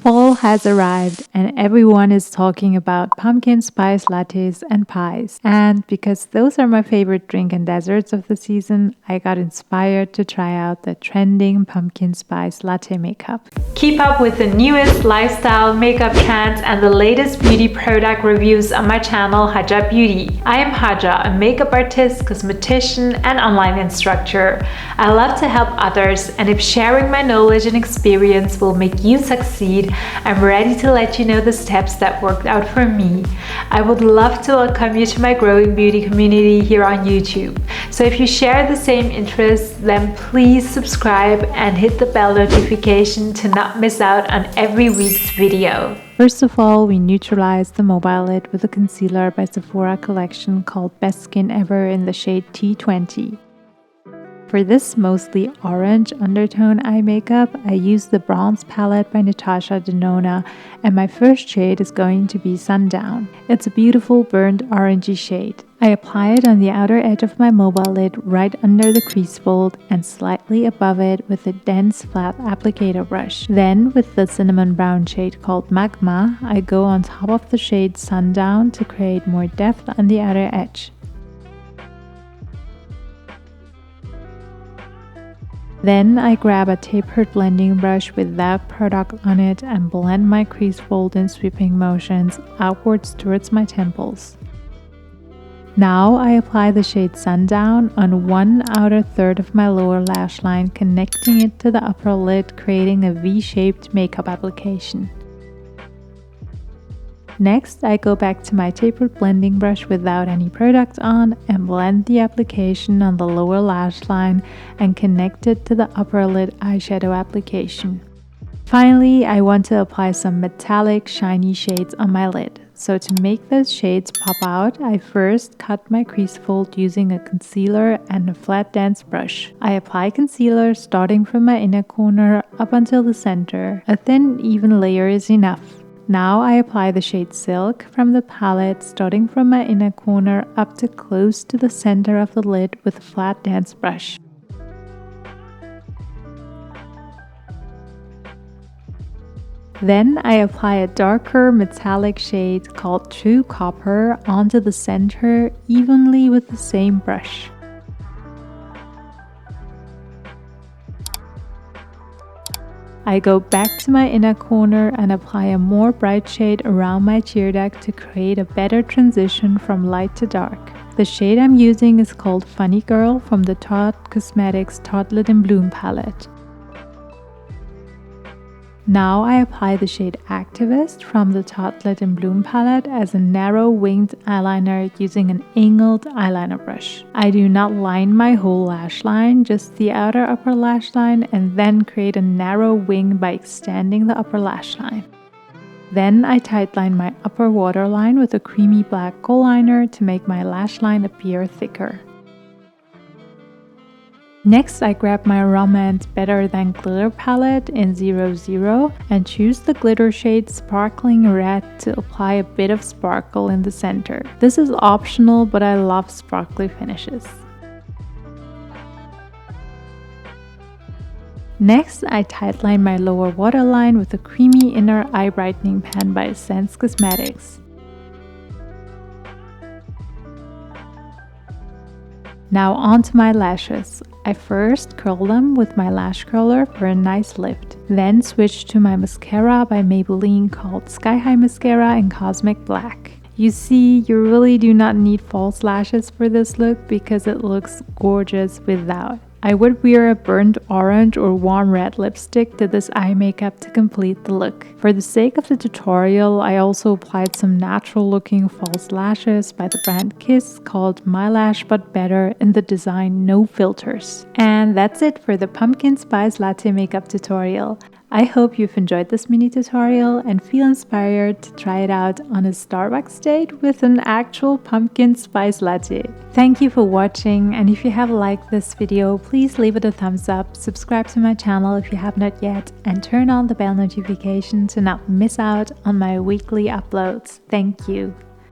Fall has arrived and everyone is talking about pumpkin spice lattes and pies. And because those are my favorite drink and desserts of the season, I got inspired to try out the trending pumpkin spice latte makeup. Keep up with the newest lifestyle makeup trends and the latest beauty product reviews on my channel Hajar Beauty. I am Hajar, a makeup artist, cosmetician, and online instructor. I love to help others, and if sharing my knowledge and experience will make you succeed, I'm ready to let you know the steps that worked out for me. I would love to welcome you to my growing beauty community here on YouTube. So if you share the same interests, then please subscribe and hit the bell notification to not miss out on every week's video. First of all, we neutralized the mobile lid with a concealer by Sephora collection called Best Skin Ever in the shade T20. For this mostly orange undertone eye makeup, I used the Bronze palette by Natasha Denona, and my first shade is going to be Sundown. It's a beautiful burnt orangey shade. I apply it on the outer edge of my mobile lid right under the crease fold and slightly above it with a dense flat applicator brush. Then, with the cinnamon brown shade called Magma, I go on top of the shade Sundown to create more depth on the outer edge. Then I grab a tapered blending brush with that product on it and blend my crease fold in sweeping motions outwards towards my temples. Now I apply the shade Sundown on one outer third of my lower lash line, connecting it to the upper lid, creating a V-shaped makeup application. Next, I go back to my tapered blending brush without any product on and blend the application on the lower lash line and connect it to the upper lid eyeshadow application. Finally, I want to apply some metallic, shiny shades on my lid. So to make those shades pop out, I first cut my crease fold using a concealer and a flat dense brush. I apply concealer starting from my inner corner up until the center. A thin, even layer is enough. Now I apply the shade Silk from the palette, starting from my inner corner up to close to the center of the lid with a flat dense brush. Then I apply a darker metallic shade called True Copper onto the center evenly with the same brush. I go back to my inner corner and apply a more bright shade around my tear duct to create a better transition from light to dark. The shade I'm using is called Funny Girl from the Tarte Cosmetics Tartlet in Bloom palette. Now I apply the shade Activist from the Tartlet in Bloom palette as a narrow winged eyeliner using an angled eyeliner brush. I do not line my whole lash line, just the outer upper lash line, and then create a narrow wing by extending the upper lash line. Then I tightline my upper waterline with a creamy black kohl liner to make my lash line appear thicker. Next, I grab my Romance Better Than Glitter palette in 00 and choose the glitter shade Sparkling Red to apply a bit of sparkle in the center. This is optional, but I love sparkly finishes. Next, I tightline my lower waterline with a creamy inner eye brightening pen by Sense Cosmetics. Now onto my lashes. I first curl them with my lash curler for a nice lift. Then switch to my mascara by Maybelline called Sky High Mascara in Cosmic Black. You see, you really do not need false lashes for this look because it looks gorgeous without. I would wear a burnt orange or warm red lipstick to this eye makeup to complete the look. For the sake of the tutorial, I also applied some natural looking false lashes by the brand Kiss called My Lash But Better in the design No Filters. And that's it for the pumpkin spice latte makeup tutorial. I hope you've enjoyed this mini tutorial and feel inspired to try it out on a Starbucks date with an actual pumpkin spice latte. Thank you for watching, and if you have liked this video, please leave it a thumbs up, subscribe to my channel if you have not yet, and turn on the bell notification to not miss out on my weekly uploads. Thank you.